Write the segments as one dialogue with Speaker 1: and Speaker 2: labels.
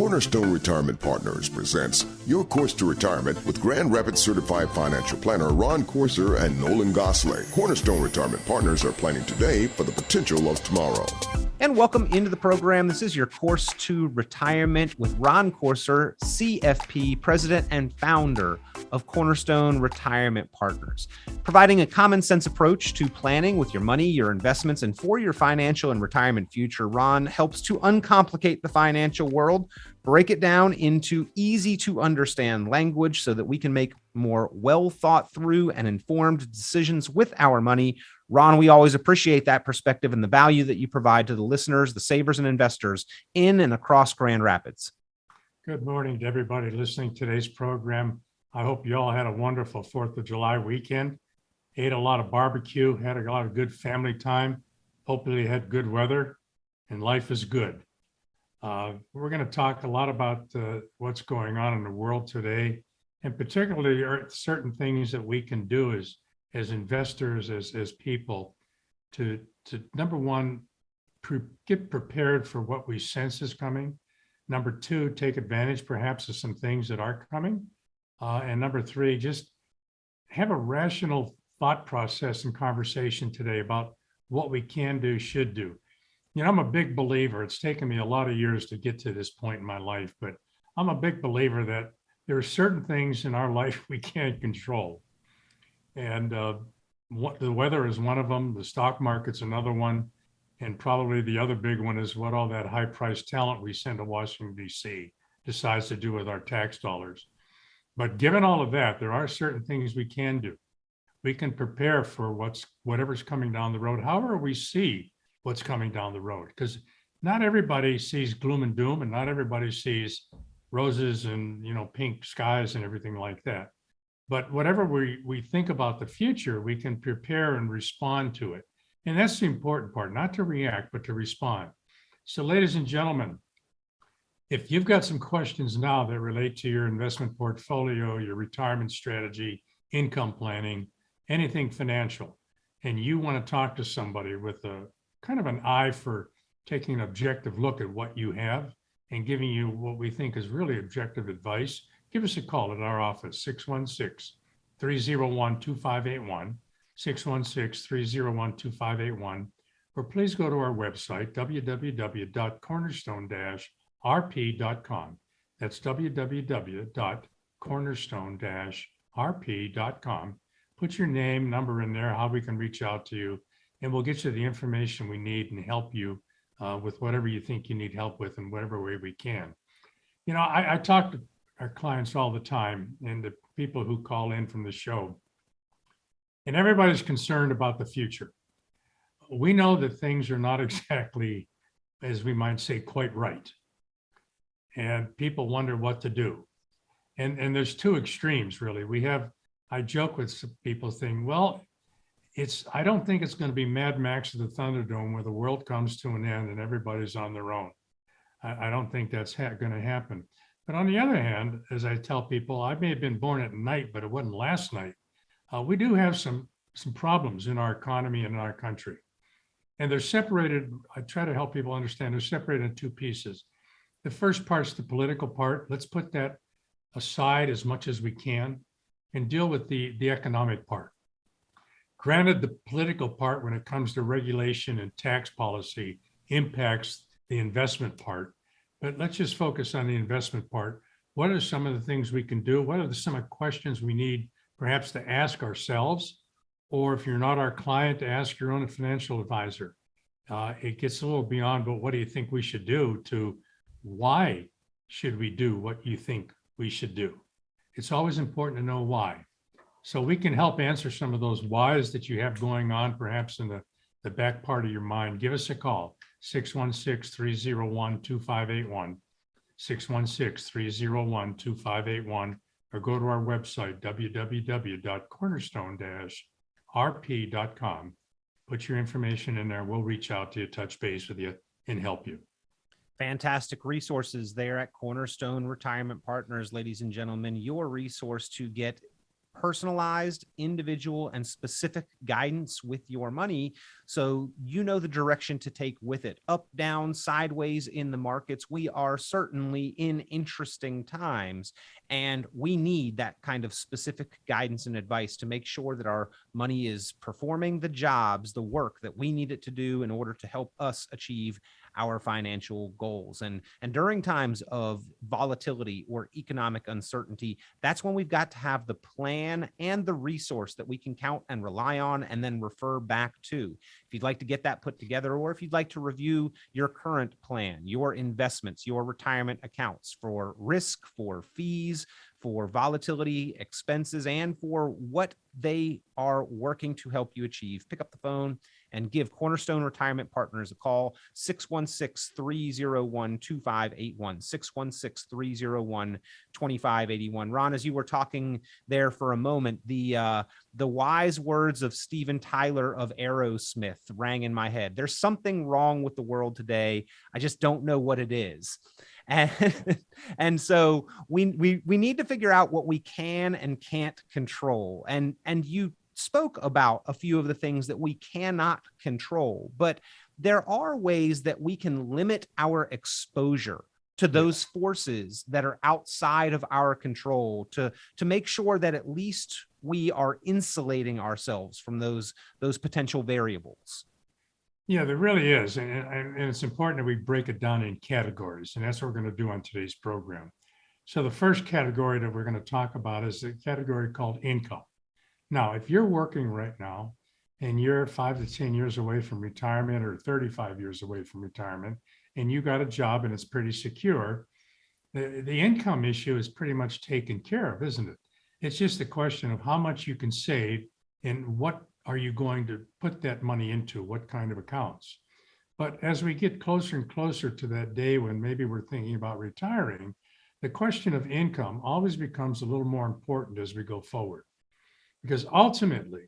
Speaker 1: Cornerstone Retirement Partners presents Your Course to Retirement with Grand Rapids Certified Financial Planner Ron Corser and Nolan Gosley. Cornerstone Retirement Partners are planning today for the potential of tomorrow.
Speaker 2: And welcome into the program. This is Your Course to Retirement with Ron Corser, CFP, President and Founder of Cornerstone Retirement Partners, providing a common sense approach to planning with your money, your investments, and for your financial and retirement future. Ron helps to uncomplicate the financial world, break it down into easy to understand language so that we can make more well thought through and informed decisions with our money. Ron, we always appreciate that perspective and the value that you provide to the listeners, the savers and investors in and across Grand Rapids.
Speaker 3: Good morning to everybody listening to today's program. I hope you all had a wonderful 4th of July weekend, ate a lot of barbecue, had a lot of good family time, hopefully had good weather, and life is good. We're going to talk a lot about what's going on in the world today, and particularly certain things that we can do as investors, as people, to number one, get prepared for what we sense is coming. Number two, take advantage perhaps of some things that are coming. And number three, just have a rational thought process and conversation today about what we can do, should do. You know, I'm a big believer. It's taken me a lot of years to get to this point in my life, but I'm a big believer that there are certain things in our life we can't control. And the weather is one of them. The stock market's another one. And probably the other big one is what all that high-priced talent we send to Washington, D.C. decides to do with our tax dollars. But given all of that, there are certain things we can do. We can prepare for whatever's coming down the road, however we see what's coming down the road. Because not everybody sees gloom and doom, and not everybody sees roses and pink skies and everything like that. But whatever we think about the future, we can prepare and respond to it. And that's the important part, not to react, but to respond. So ladies and gentlemen, if you've got some questions now that relate to your investment portfolio, your retirement strategy, income planning, anything financial, and you want to talk to somebody with a kind of an eye for taking an objective look at what you have and giving you what we think is really objective advice, give us a call at our office, 616-301-2581, 616-301-2581, or please go to our website, www.cornerstone-rp.com. That's www.cornerstone-rp.com. Put your name, number in there, how we can reach out to you, and we'll get you the information we need and help you with whatever you think you need help with in whatever way we can. You know, I talk to our clients all the time and the people who call in from the show, and everybody's concerned about the future. We know that things are not exactly, as we might say, quite right. And people wonder what to do. And there's two extremes, really. I joke with some people saying, well, I don't think it's going to be Mad Max at the Thunderdome where the world comes to an end and everybody's on their own. I don't think that's going to happen. But on the other hand, as I tell people, I may have been born at night, but it wasn't last night. We do have some problems in our economy and in our country. And they're separated. I try to help people understand they're separated in two pieces. The first part's the political part. Let's put that aside as much as we can and deal with the economic part. Granted, the political part, when it comes to regulation and tax policy, impacts the investment part. But let's just focus on the investment part. What are some of the things we can do? What are some of the questions we need perhaps to ask ourselves? Or if you're not our client, to ask your own financial advisor. It gets a little beyond, but what do you think we should do, to why should we do what you think we should do? It's always important to know why. So we can help answer some of those whys that you have going on, perhaps in the back part of your mind. Give us a call, 616-301-2581, 616-301-2581, or go to our website, www.cornerstone-rp.com. Put your information in there. We'll reach out to you, touch base with you, and help you.
Speaker 2: Fantastic resources there at Cornerstone Retirement Partners, ladies and gentlemen, your resource to get personalized, individual, and specific guidance with your money so you know the direction to take with it. Up, down, sideways in the markets. We are certainly in interesting times, and we need that kind of specific guidance and advice to make sure that our money is performing the jobs, the work that we need it to do in order to help us achieve our financial goals. And during times of volatility or economic uncertainty, that's when we've got to have the plan and the resource that we can count and rely on and then refer back to. If you'd like to get that put together, or if you'd like to review your current plan, your investments, your retirement accounts for risk, for fees, for volatility, expenses, and for what they are working to help you achieve, pick up the phone and give Cornerstone Retirement Partners a call, 616-301-2581, 616-301-2581. Ron, as you were talking there for a moment, the wise words of Steven Tyler of Aerosmith rang in my head. There's something wrong with the world today. I just don't know what it is. And so we need to figure out what we can and can't control. And you spoke about a few of the things that we cannot control, but there are ways that we can limit our exposure to those forces that are outside of our control to make sure that at least we are insulating ourselves from those potential variables.
Speaker 3: Yeah, there really is. And it's important that we break it down in categories. And that's what we're going to do on today's program. So the first category that we're going to talk about is a category called income. Now, if you're working right now and you're 5 to 10 years away from retirement or 35 years away from retirement, and you got a job and it's pretty secure, the income issue is pretty much taken care of, isn't it? It's just a question of how much you can save and what are you going to put that money into, what kind of accounts. But as we get closer and closer to that day when maybe we're thinking about retiring, the question of income always becomes a little more important as we go forward. Because ultimately,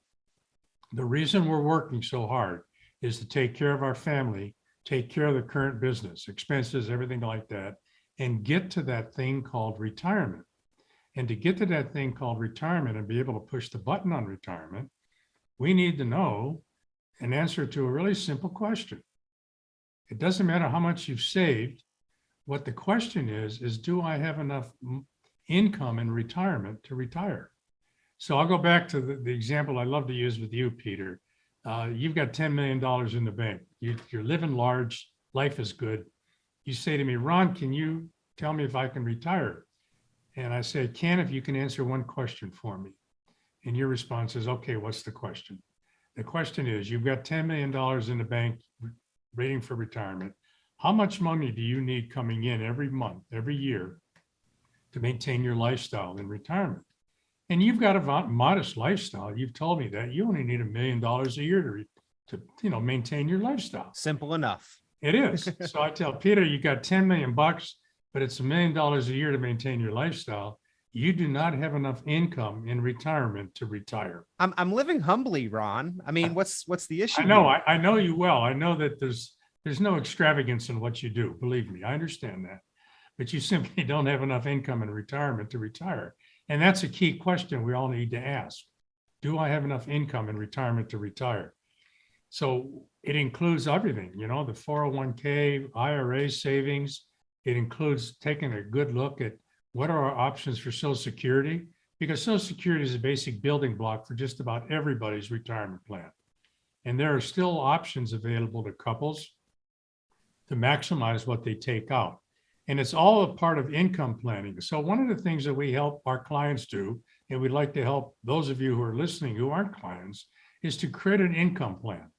Speaker 3: the reason we're working so hard is to take care of our family, take care of the current business, expenses, everything like that, and get to that thing called retirement. And to get to that thing called retirement and be able to push the button on retirement, we need to know an answer to a really simple question. It doesn't matter how much you've saved. What the question is do I have enough income in retirement to retire? So I'll go back to the example I love to use with you, Peter. You've got $10 million in the bank. You're living large. Life is good. You say to me, Ron, can you tell me if I can retire? And I say, I can if you can answer one question for me. And your response is, okay, what's the question? The question is, you've got $10 million in the bank waiting for retirement. How much money do you need coming in every month, every year to maintain your lifestyle in retirement? And you've got a modest lifestyle. You've told me that you only need $1 million a year to maintain your lifestyle.
Speaker 2: Simple enough.
Speaker 3: It is. So I tell Peter, you got 10 million bucks, but it's $1 million a year to maintain your lifestyle. You do not have enough income in retirement to retire.
Speaker 2: I'm living humbly, Ron. I mean, what's the issue?
Speaker 3: I know. I know you well. I know that there's no extravagance in what you do. Believe me, I understand that. But you simply don't have enough income in retirement to retire. And that's a key question we all need to ask. Do I have enough income in retirement to retire? So it includes everything, the 401k, IRA savings. It includes taking a good look at what are our options for Social Security, because Social Security is a basic building block for just about everybody's retirement plan. And there are still options available to couples to maximize what they take out. And it's all a part of income planning. So one of the things that we help our clients do, and we'd like to help those of you who are listening who aren't clients, is to create an income plan.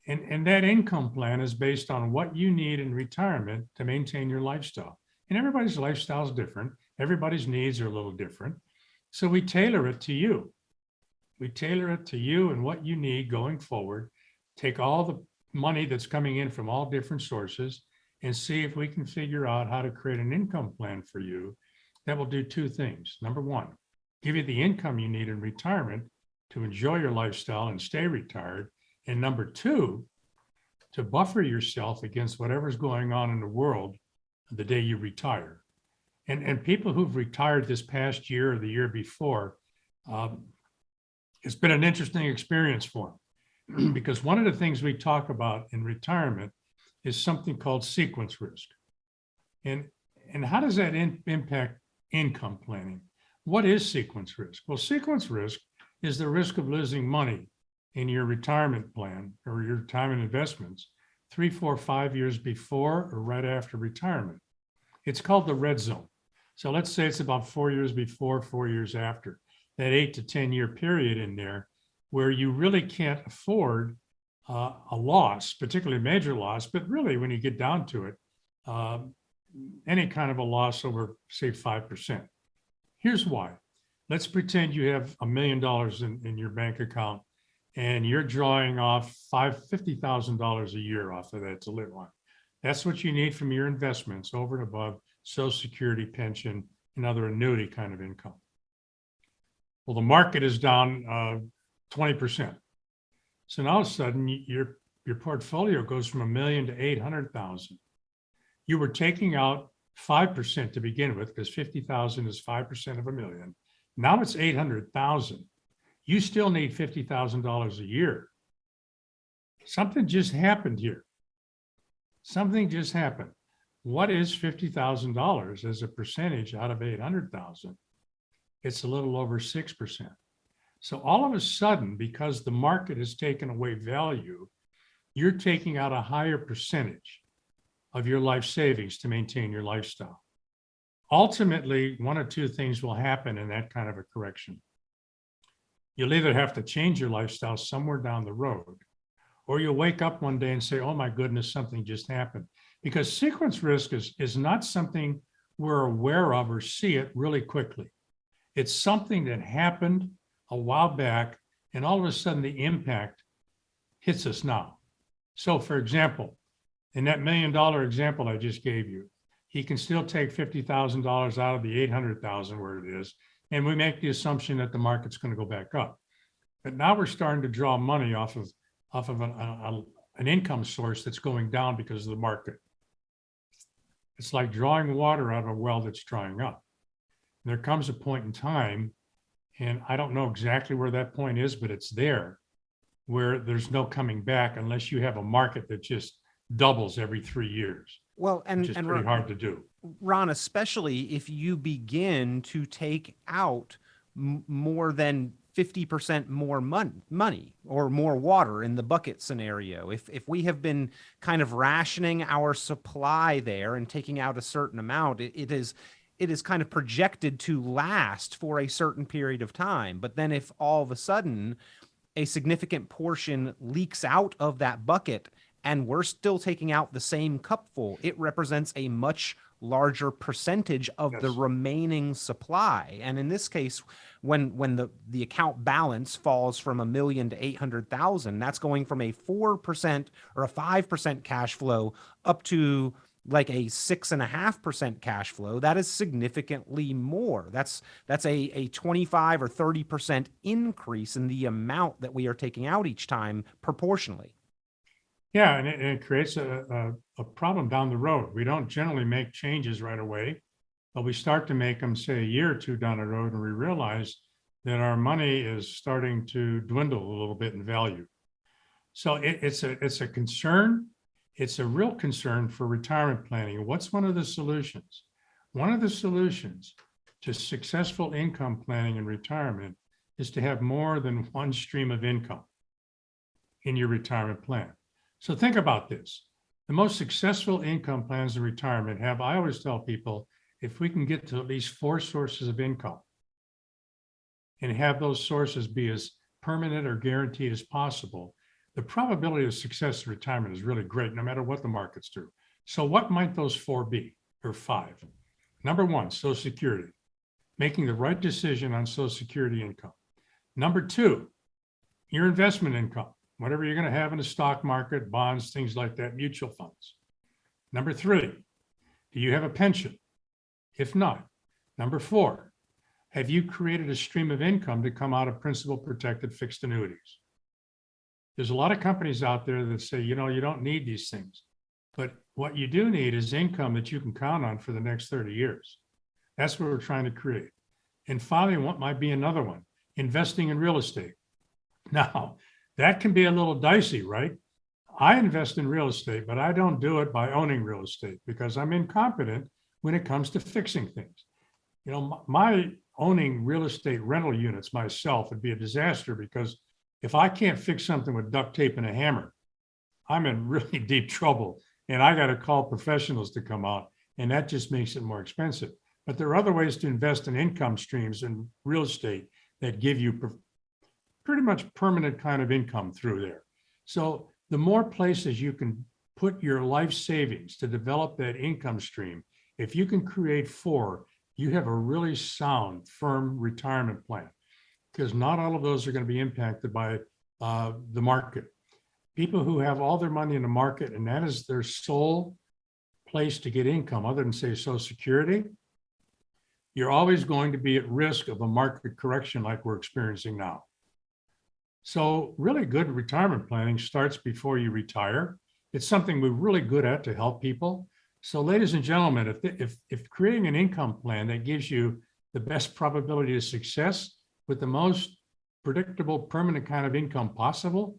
Speaker 3: And that income plan is based on what you need in retirement to maintain your lifestyle. And everybody's lifestyle is different. Everybody's needs are a little different. So we tailor it to you. We tailor it to you and what you need going forward. Take all the money that's coming in from all different sources and see if we can figure out how to create an income plan for you that will do two things. Number one, give you the income you need in retirement to enjoy your lifestyle and stay retired. And number two, to buffer yourself against whatever's going on in the world the day you retire. And people who've retired this past year or the year before, It's been an interesting experience for him because one of the things we talk about in retirement is something called sequence risk. And how does that impact income planning? What is sequence risk? Well, sequence risk is the risk of losing money in your retirement plan or your retirement investments 3, 4, 5 years before or right after retirement. It's called the red zone. So let's say it's about 4 years before, 4 years after, that 8 to 10 year period in there where you really can't afford a loss, particularly a major loss, but really when you get down to it, any kind of a loss over, say, 5%. Here's why. Let's pretend you have $1 million in your bank account and you're drawing off $50,000 a year off of that to live on. That's what you need from your investments over and above Social Security, pension, and other annuity kind of income. Well, the market is down 20%. So now all of a sudden your portfolio goes from $1 million to $800,000. You were taking out 5% to begin with because 50,000 is 5% of $1 million. Now it's 800,000. You still need $50,000 a year. Something just happened here. Something just happened. What is $50,000 as a percentage out of 800,000? It's a little over 6%. So all of a sudden, because the market has taken away value, you're taking out a higher percentage of your life savings to maintain your lifestyle. Ultimately, one of two things will happen in that kind of a correction. You'll either have to change your lifestyle somewhere down the road, or you'll wake up one day and say, oh my goodness, something just happened. Because sequence risk is not something we're aware of or see it really quickly. It's something that happened a while back, and all of a sudden the impact hits us now. So for example, in that $1 million example I just gave you, he can still take $50,000 out of the 800,000 where it is, and we make the assumption that the market's going to go back up. But now we're starting to draw money off of an income source that's going down because of the market. It's like drawing water out of a well that's drying up. There comes a point in time, and I don't know exactly where that point is, but it's there, where there's no coming back unless you have a market that just doubles every 3 years.
Speaker 2: Well, and
Speaker 3: which is pretty hard to do.
Speaker 2: Ron, especially if you begin to take out more than 50% more money or more water in the bucket scenario. If we have been kind of rationing our supply there and taking out a certain amount, it is kind of projected to last for a certain period of time. But then if all of a sudden a significant portion leaks out of that bucket and we're still taking out the same cupful, it represents a much larger percentage of the remaining supply. And in this case, when the account balance falls from $1 million to 800,000, that's going from a 4% or a 5% cash flow up to like a 6.5% cash flow. That is significantly more. That's a 25 or 30% increase in the amount that we are taking out each time proportionally.
Speaker 3: Yeah, and it creates a problem down the road. We don't generally make changes right away, but we start to make them, say, a year or two down the road, and we realize that our money is starting to dwindle a little bit in value. So it's a concern. It's a real concern for retirement planning. What's one of the solutions? One of the solutions to successful income planning in retirement is to have more than one stream of income in your retirement plan. So think about this. The most successful income plans in retirement have, I always tell people, if we can get to at least 4 sources of income and have those sources be as permanent or guaranteed as possible, the probability of success in retirement is really great, no matter what the markets do. So what might those 4 be, or 5? Number 1, Social Security, making the right decision on Social Security income. Number 2, your investment income, whatever you're going to have in the stock market, bonds, things like that, mutual funds. Number 3, do you have a pension? If not, number 4, have you created a stream of income to come out of principal protected fixed annuities? There's a lot of companies out there that say, you don't need these things, but what you do need is income that you can count on for the next 30 years. That's what we're trying to create. And finally, what might be another one? investing in real estate. Now, that can be a little dicey, right? I invest in real estate, but I don't do it by owning real estate because I'm incompetent when it comes to fixing things. You know, my owning real estate rental units myself would be a disaster because if I can't fix something with duct tape and a hammer, I'm in really deep trouble and I got to call professionals to come out, and that just makes it more expensive. But there are other ways to invest in income streams in real estate that give you pretty much permanent kind of income through there. So the more places you can put your life savings to develop that income stream, if you can create 4, you have a really sound, firm retirement plan, because not all of those are going to be impacted by the market. People who have all their money in the market and that is their sole place to get income, other than say Social Security, you're always going to be at risk of a market correction like we're experiencing now. So really good retirement planning starts before you retire. It's something we're really good at to help people. So ladies and gentlemen, if creating an income plan that gives you the best probability of success with the most predictable, permanent kind of income possible,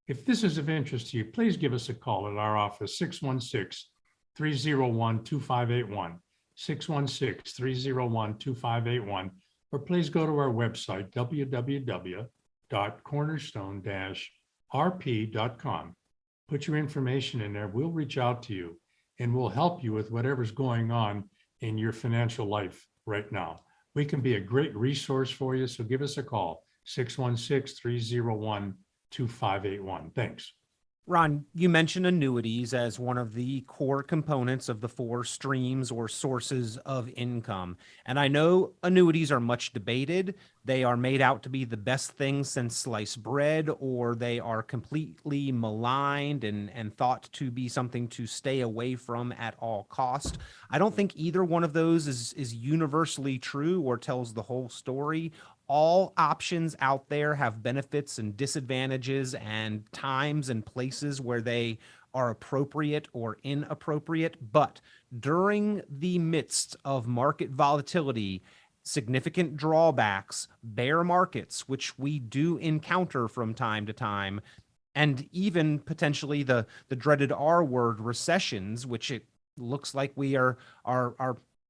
Speaker 3: if this is of interest to you, please give us a call at our office, 616-301-2581, 616-301-2581, or please go to our website, www.cornerstone-rp.com. Put your information in there. We'll reach out to you and we'll help you with whatever's going on in your financial life right now. We can be a great resource for you, so give us a call, 616-301-2581. Thanks.
Speaker 2: Ron, you mentioned annuities as one of the core components of the 4 streams or sources of income. And I know annuities are much debated. They are made out to be the best thing since sliced bread, or they are completely maligned and thought to be something to stay away from at all cost. I don't think either one of those is universally true or tells the whole story. All options out there have benefits and disadvantages and times and places where they are appropriate or inappropriate. But during the midst of market volatility, significant drawbacks, bear markets, which we do encounter from time to time, and even potentially the dreaded R word, recessions, which it looks like we are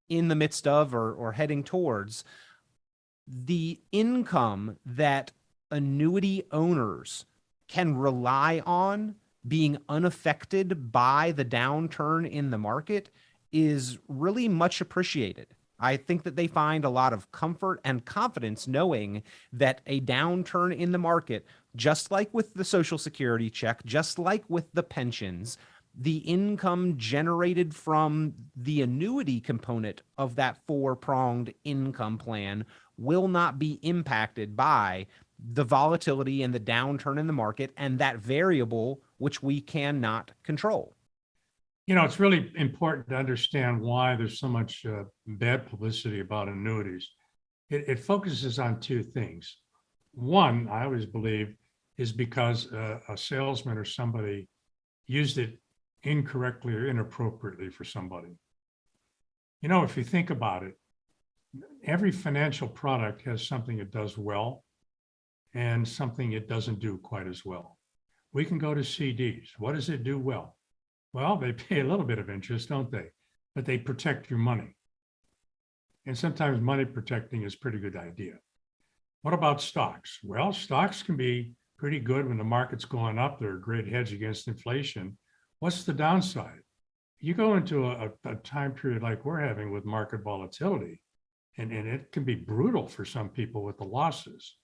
Speaker 2: in the midst of or heading towards, the income that annuity owners can rely on being unaffected by the downturn in the market is really much appreciated. I think that they find a lot of comfort and confidence knowing that a downturn in the market, just like with the Social Security check, just like with the pensions, the income generated from the annuity component of that 4-pronged income plan will not be impacted by the volatility and the downturn in the market and that variable which we cannot control.
Speaker 3: You know, it's really important to understand why there's so much bad publicity about annuities. It focuses on 2 things. One, I always believe, is because a salesman or somebody used it incorrectly or inappropriately for somebody. You know, if you think about it, every financial product has something it does well and something it doesn't do quite as well. We can go to CDs. What does it do well? Well, they pay a little bit of interest, don't they? But they protect your money. And sometimes money protecting is a pretty good idea. What about stocks? Well, stocks can be pretty good when the market's going up. They're a great hedge against inflation. What's the downside? You go into a time period like we're having with market volatility, and it can be brutal for some people with the losses.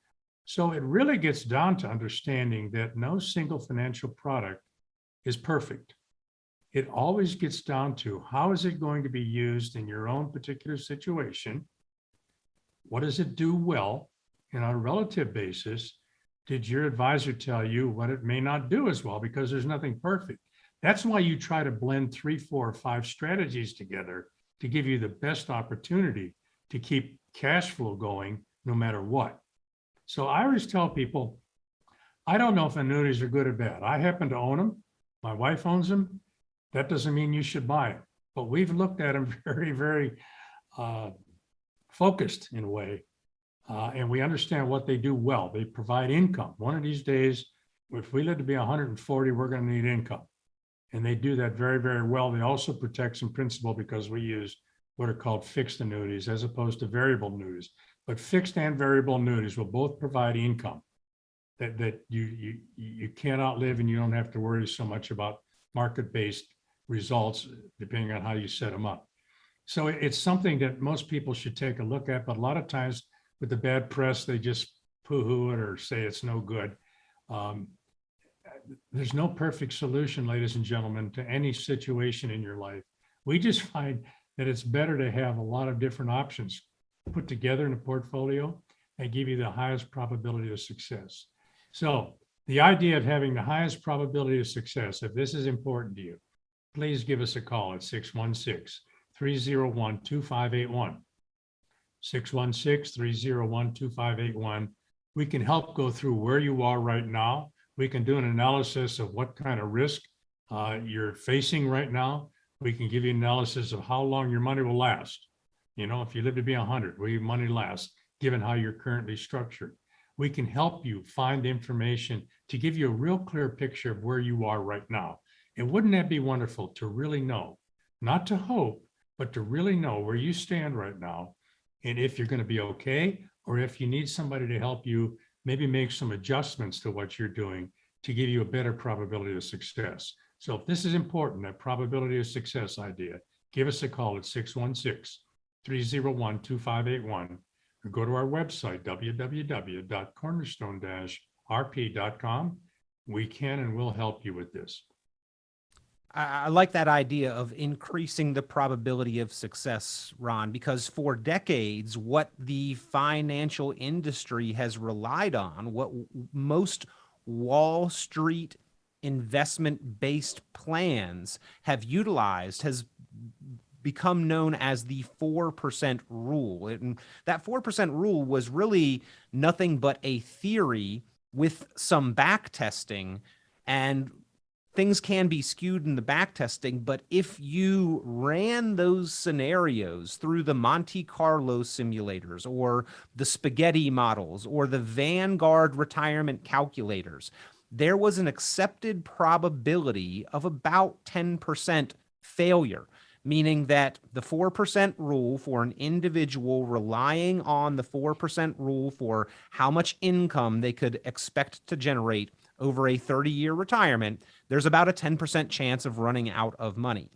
Speaker 3: So it really gets down to understanding that no single financial product is perfect. It always gets down to how is it going to be used in your own particular situation? What does it do well? And on a relative basis, did your advisor tell you what it may not do as well? Because there's nothing perfect. That's why you try to blend 3, 4, or 5 strategies together to give you the best opportunity to keep cash flow going no matter what. So I always tell people, I don't know if annuities are good or bad. I happen to own them. My wife owns them. That doesn't mean you should buy them. But we've looked at them very, very focused in a way And we understand what they do well. They provide income. One of these days, if we live to be 140, we're going to need income. And they do that very, very well. They also protect some principal because we use what are called fixed annuities as opposed to variable annuities. But fixed and variable annuities will both provide income that you cannot live, and you don't have to worry so much about market-based results depending on how you set them up. So it's something that most people should take a look at, but a lot of times with the bad press, they just poo-hoo it or say it's no good. There's no perfect solution, ladies and gentlemen, to any situation in your life. We just find that it's better to have a lot of different options put together in a portfolio and give you the highest probability of success. So the idea of having the highest probability of success, if this is important to you, please give us a call at 616-301-2581. 616-301-2581. We can help go through where you are right now. We can do an analysis of what kind of risk you're facing right now. We can give you an analysis of how long your money will last. You know, if you live to be 100, will your money last, given how you're currently structured? We can help you find information to give you a real clear picture of where you are right now. And wouldn't that be wonderful to really know, not to hope, but to really know where you stand right now, and if you're going to be okay, or if you need somebody to help you maybe make some adjustments to what you're doing to give you a better probability of success. So if this is important, that probability of success idea, give us a call at 616-301-2581, or go to our website, www.cornerstone-rp.com. We can and will help you with this.
Speaker 2: I like that idea of increasing the probability of success, Ron, because for decades, what the financial industry has relied on, what most Wall Street investment-based plans have utilized, has become known as the 4% rule. And that 4% rule was really nothing but a theory with some back testing, and things can be skewed in the back testing, but if you ran those scenarios through the Monte Carlo simulators or the spaghetti models or the Vanguard retirement calculators, there was an accepted probability of about 10% failure, meaning that the 4% rule for an individual relying on the 4% rule for how much income they could expect to generate over a 30-year retirement, there's about a 10% chance of running out of money.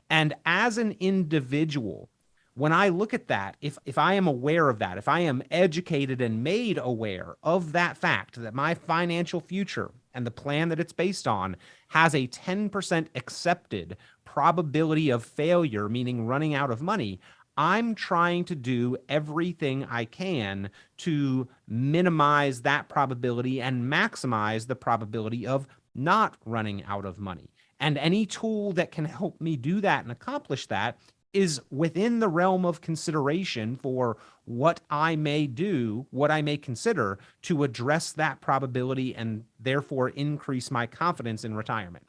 Speaker 2: And as an individual, when I look at that, if I am aware of that, if I am educated and made aware of that fact, that my financial future and the plan that it's based on has a 10% accepted probability of failure, meaning running out of money, I'm trying to do everything I can to minimize that probability and maximize the probability of not running out of money. And any tool that can help me do that and accomplish that is within the realm of consideration for what I may do, what I may consider to address that probability and therefore increase my confidence in retirement.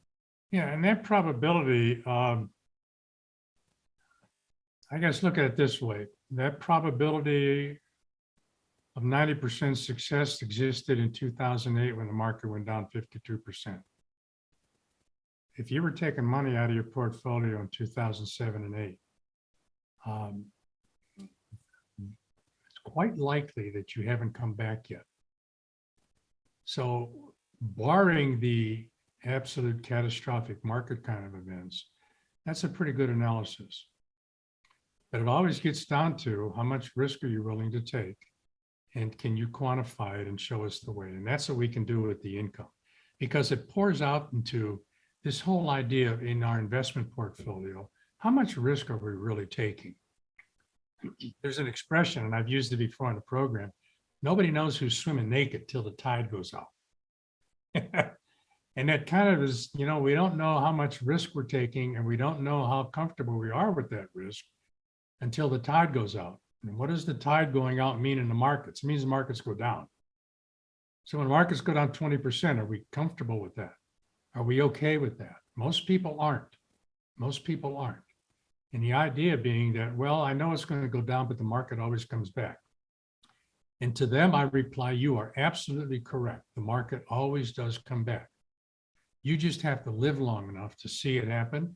Speaker 3: Yeah, and that probability, I guess look at it this way. That probability of 90% success existed in 2008 when the market went down 52%. If you were taking money out of your portfolio in 2007 and 8, it's quite likely that you haven't come back yet. So barring the absolute catastrophic market kind of events, that's a pretty good analysis. But it always gets down to how much risk are you willing to take, and can you quantify it and show us the way? And that's what we can do with the income, because it pours out into this whole idea in our investment portfolio. How much risk are we really taking? There's an expression, and I've used it before in the program. Nobody knows who's swimming naked till the tide goes out. And that kind of is, you know, we don't know how much risk we're taking, and we don't know how comfortable we are with that risk until the tide goes out. And what does the tide going out mean in the markets? It means the markets go down. So when markets go down 20%, are we comfortable with that? Are we okay with that? Most people aren't. Most people aren't. And the idea being that, well, I know it's going to go down, but the market always comes back. And to them, I reply, you are absolutely correct. The market always does come back. You just have to live long enough to see it happen.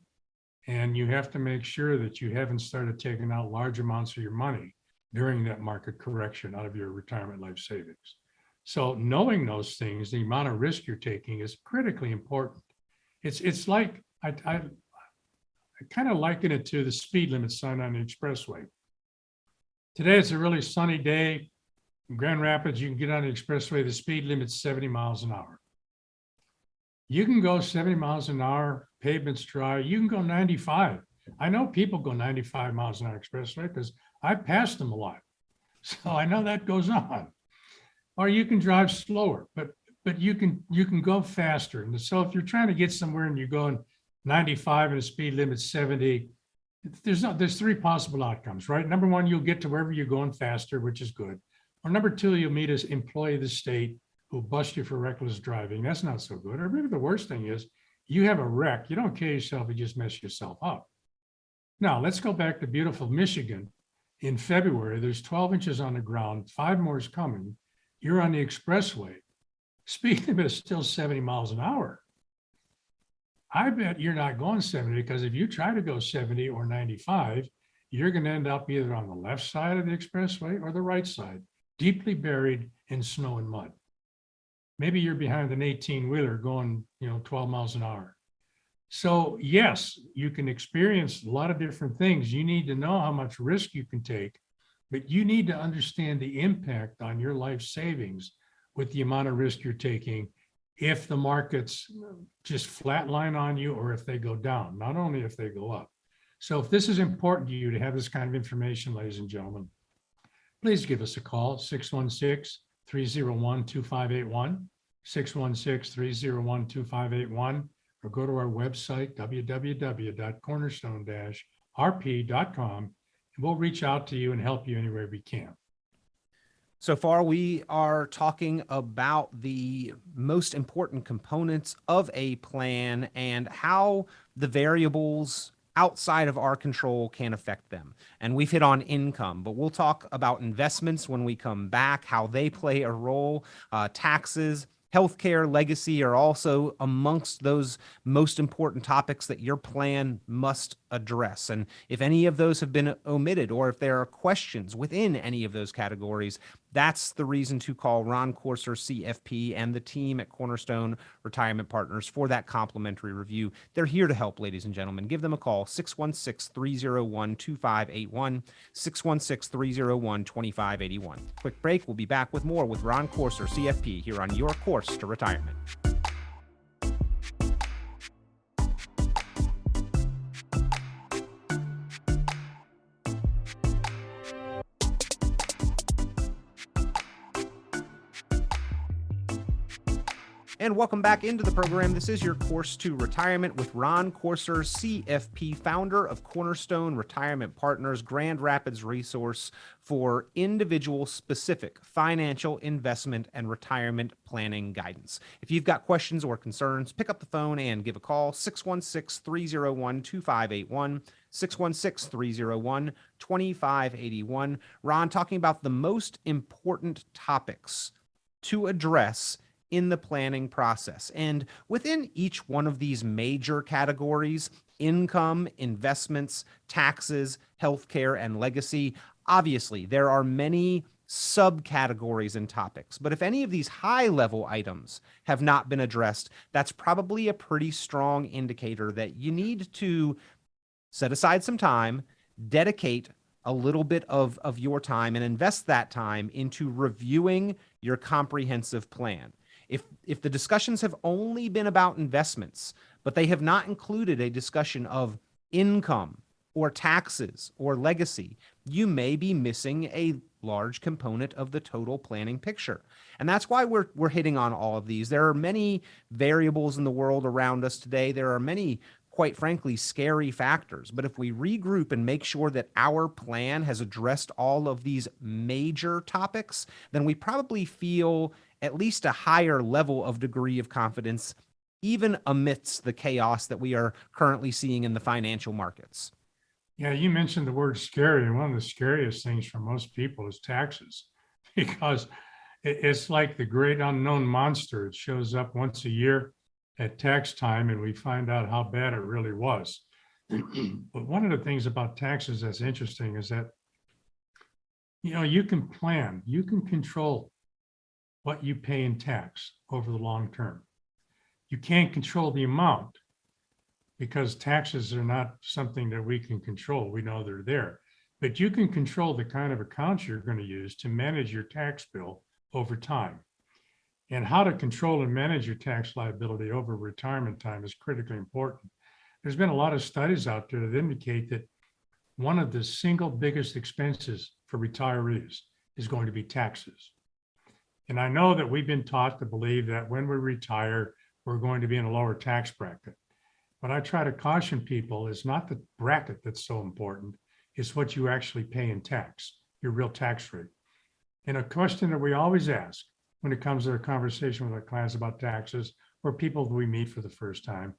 Speaker 3: And you have to make sure that you haven't started taking out large amounts of your money during that market correction out of your retirement life savings. So knowing those things, the amount of risk you're taking is critically important. It's like, I kind of liken it to the speed limit sign on the expressway. Today, it's a really sunny day. In Grand Rapids, you can get on the expressway, the speed limit's 70 miles an hour. You can go 70 miles an hour, pavement's dry, you can go 95. I know people go 95 miles an hour expressway because I passed them a lot. So I know that goes on. Or you can drive slower, but you can go faster. And so if you're trying to get somewhere and you're going 95 and the speed limit's 70, there's three possible outcomes, right? Number one, you'll get to wherever you're going faster, which is good. Or number two, you'll meet an employee of the state who'll bust you for reckless driving. That's not so good. Or maybe the worst thing is you have a wreck. You don't kill yourself, you just mess yourself up. Now, let's go back to beautiful Michigan. In February, there's 12 inches on the ground, 5 more is coming. You're on the expressway. Speed limit is still 70 miles an hour. I bet you're not going 70 because if you try to go 70 or 95, you're going to end up either on the left side of the expressway or the right side, deeply buried in snow and mud. Maybe you're behind an 18-wheeler going, 12 miles an hour. So yes, you can experience a lot of different things. You need to know how much risk you can take, but you need to understand the impact on your life savings with the amount of risk you're taking if the markets just flatline on you or if they go down, not only if they go up. So if this is important to you to have this kind of information, ladies and gentlemen, please give us a call, 616-301-2581, 616-301-2581, or go to our website, www.cornerstone-rp.com, and we'll reach out to you and help you any way we can.
Speaker 2: So far, we are talking about the most important components of a plan and how the variables outside of our control can affect them. And we've hit on income, but we'll talk about investments when we come back, how they play a role, taxes, healthcare, legacy are also amongst those most important topics that your plan must address. And if any of those have been omitted, or if there are questions within any of those categories, that's the reason to call Ron Courser, CFP, and the team at Cornerstone Retirement Partners for that complimentary review. They're here to help, ladies and gentlemen. Give them a call, 616-301-2581, 616-301-2581. Quick break. We'll be back with more with Ron Courser, CFP, here on Your Course to Retirement. And welcome back into the program. This is Your Course to Retirement with Ron Courser, CFP, founder of Cornerstone Retirement Partners, Grand Rapids resource for individual specific financial investment and retirement planning guidance. If you've got questions or concerns, pick up the phone and give a call, 616-301-2581, 616-301-2581. Ron, talking about the most important topics to address in the planning process. And within each one of these major categories, income, investments, taxes, healthcare, and legacy, obviously there are many subcategories and topics. But if any of these high-level items have not been addressed, that's probably a pretty strong indicator that you need to set aside some time, dedicate a little bit of your time, and invest that time into reviewing your comprehensive plan. If the discussions have only been about investments, but they have not included a discussion of income or taxes or legacy, you may be missing a large component of the total planning picture. And that's why we're hitting on all of these. There are many variables in the world around us today. There are many, quite frankly, scary factors. But if we regroup and make sure that our plan has addressed all of these major topics, then we probably feel at least a higher level of degree of confidence, even amidst the chaos that we are currently seeing in the financial markets.
Speaker 3: Yeah, you mentioned the word scary, and one of the scariest things for most people is taxes. because it's like the great unknown monster. It shows up once a year at tax time, and we find out how bad it really was. But one of the things about taxes that's interesting is that, you can plan, you can control what you pay in tax over the long term. You can't control the amount because taxes are not something that we can control. We know they're there, but you can control the kind of accounts you're going to use to manage your tax bill over time. And how to control and manage your tax liability over retirement time is critically important. There's been a lot of studies out there that indicate that one of the single biggest expenses for retirees is going to be taxes. And I know that we've been taught to believe that when we retire, we're going to be in a lower tax bracket. But I try to caution people, it's not the bracket that's so important, it's what you actually pay in tax, your real tax rate. And a question that we always ask when it comes to a conversation with our clients about taxes or people that we meet for the first time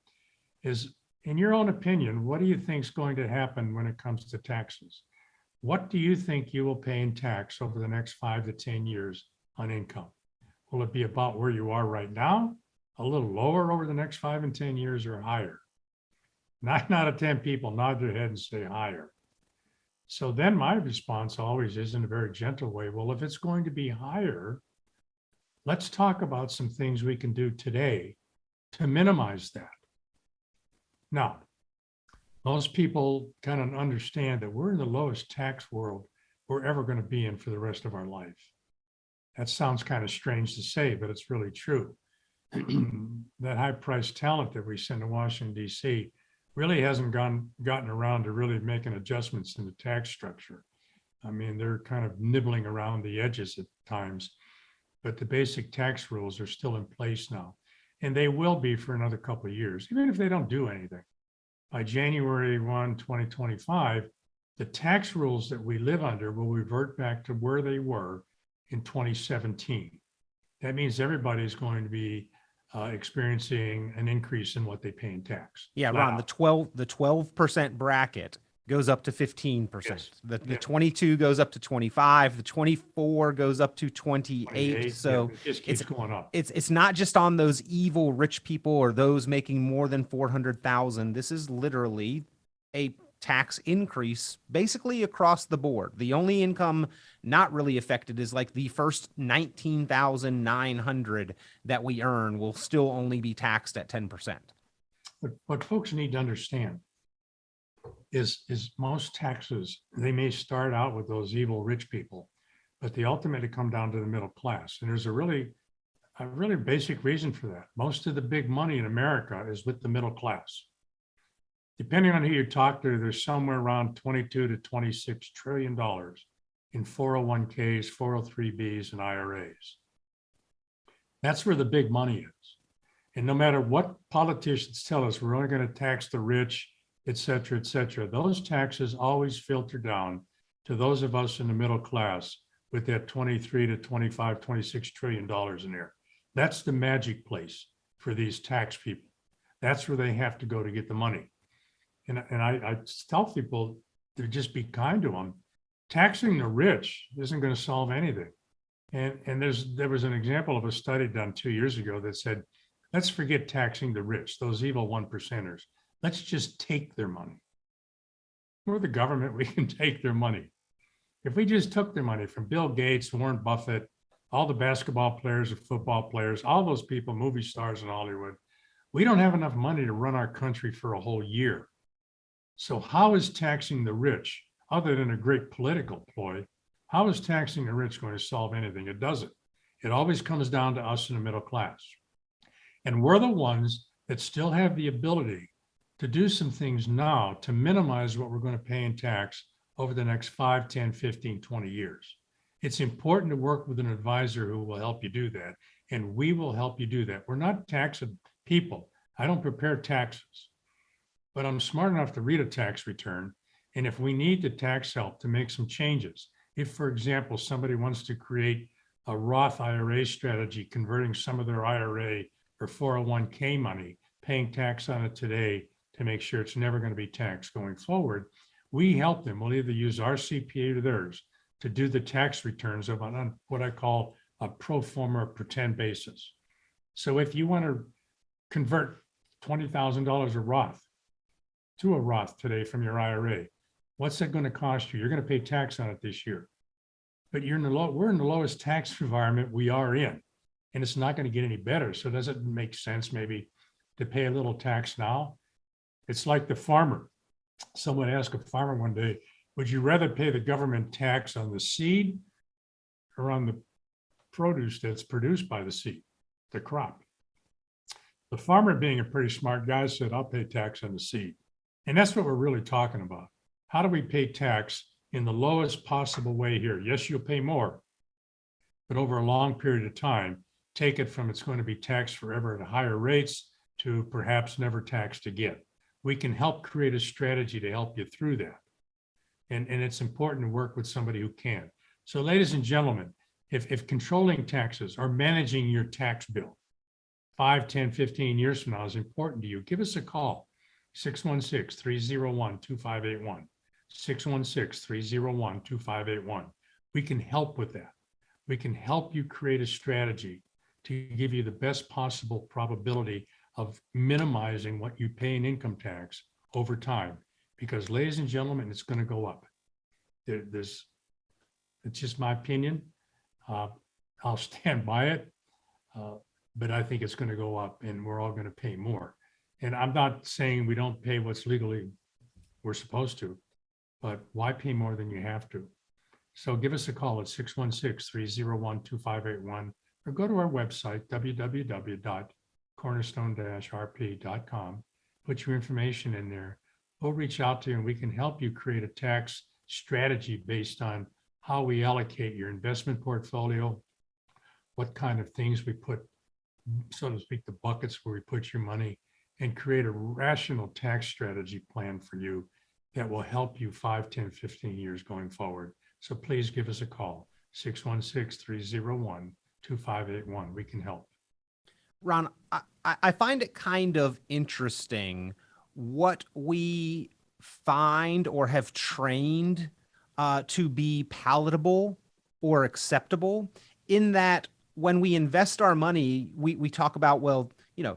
Speaker 3: is, in your own opinion, what do you think is going to happen when it comes to taxes? What do you think you will pay in tax over the next 5 to 10 years on income? Will it be about where you are right now, a little lower over the next 5 and 10 years, or higher? 9 out of 10 people nod their head and say higher. So then my response always is, in a very gentle way, well, if it's going to be higher, let's talk about some things we can do today to minimize that. Now, most people kind of understand that we're in the lowest tax world we're ever going to be in for the rest of our life. That sounds kind of strange to say, but it's really true. That high-priced talent that we send to Washington, D.C. really hasn't gotten around to really making adjustments in the tax structure. I mean, they're kind of nibbling around the edges at times, but the basic tax rules are still in place now. And they will be for another couple of years, even if they don't do anything. By January 1, 2025, the tax rules that we live under will revert back to where they were in 2017. That means everybody's going to be experiencing an increase in what they pay in tax.
Speaker 2: Yeah, Ron, the 12% bracket goes up to 15%.
Speaker 3: Yes.
Speaker 2: The 22 goes up to 25. The 24 goes up to 28. So
Speaker 3: it just keeps going up.
Speaker 2: It's not just on those evil rich people or those making more than 400,000. This is literally a tax increase basically across the board. The only income not really affected is like the first 19,900 that we earn will still only be taxed at 10%.
Speaker 3: But what folks need to understand is most taxes, they may start out with those evil rich people, but they ultimately come down to the middle class. And there's a really basic reason for that. Most of the big money in America is with the middle class. Depending on who you talk to, there's somewhere around $22 to $26 trillion in 401ks, 403bs, and IRAs. That's where the big money is. And no matter what politicians tell us, we're only going to tax the rich, et cetera, those taxes always filter down to those of us in the middle class with that 23 to 25, $26 trillion in there. That's the magic place for these tax people. That's where they have to go to get the money. And I tell people to just be kind to them. Taxing the rich isn't going to solve anything. And there was an example of a study done 2 years ago that said, let's forget taxing the rich, those evil 1%ers. Let's just take their money. We're the government, we can take their money. If we just took their money from Bill Gates, Warren Buffett, all the basketball players and football players, all those people, movie stars in Hollywood, we don't have enough money to run our country for a whole year. So how is taxing the rich, other than a great political ploy, how is taxing the rich going to solve anything? It doesn't. It always comes down to us in the middle class. And we're the ones that still have the ability to do some things now to minimize what we're going to pay in tax over the next 5, 10, 15, 20 years. It's important to work with an advisor who will help you do that. And we will help you do that. We're not taxing people. I don't prepare taxes, but I'm smart enough to read a tax return. And if we need the tax help to make some changes, if, for example, somebody wants to create a Roth IRA strategy, converting some of their IRA or 401k money, paying tax on it today to make sure it's never going to be taxed going forward, we help them. We'll either use our CPA or theirs to do the tax returns on what I call a pro forma pretend basis. So if you want to convert $20,000 of Roth to a Roth today from your IRA, what's that going to cost you? You're going to pay tax on it this year. But we're in the lowest tax environment we are in, and it's not going to get any better. So does it make sense maybe to pay a little tax now? It's like the farmer. Someone asked a farmer one day, would you rather pay the government tax on the seed or on the produce that's produced by the seed, the crop? The farmer, being a pretty smart guy, said, I'll pay tax on the seed. And that's what we're really talking about. How do we pay tax in the lowest possible way here? Yes, you'll pay more, but over a long period of time, take it from it's going to be taxed forever at higher rates to perhaps never taxed again. We can help create a strategy to help you through that. And it's important to work with somebody who can. So ladies and gentlemen, if controlling taxes or managing your tax bill 5, 10, 15 years from now is important to you, give us a call, 616-301-2581, 616-301-2581. We can help with that. We can help you create a strategy to give you the best possible probability of minimizing what you pay in income tax over time. Because ladies and gentlemen, it's going to go up. It's just my opinion. I'll stand by it, but I think it's going to go up and we're all going to pay more. And I'm not saying we don't pay what's legally we're supposed to, but why pay more than you have to? So give us a call at 616-301-2581 or go to our website, www.cornerstone-rp.com. Put your information in there. We'll reach out to you and we can help you create a tax strategy based on how we allocate your investment portfolio, what kind of things we put, so to speak, the buckets where we put your money, and create a rational tax strategy plan for you that will help you 5, 10, 15 years going forward. So please give us a call, 616-301-2581. We can help.
Speaker 2: Ron, I find it kind of interesting what we find or have trained to be palatable or acceptable, in that when we invest our money, we talk about, well,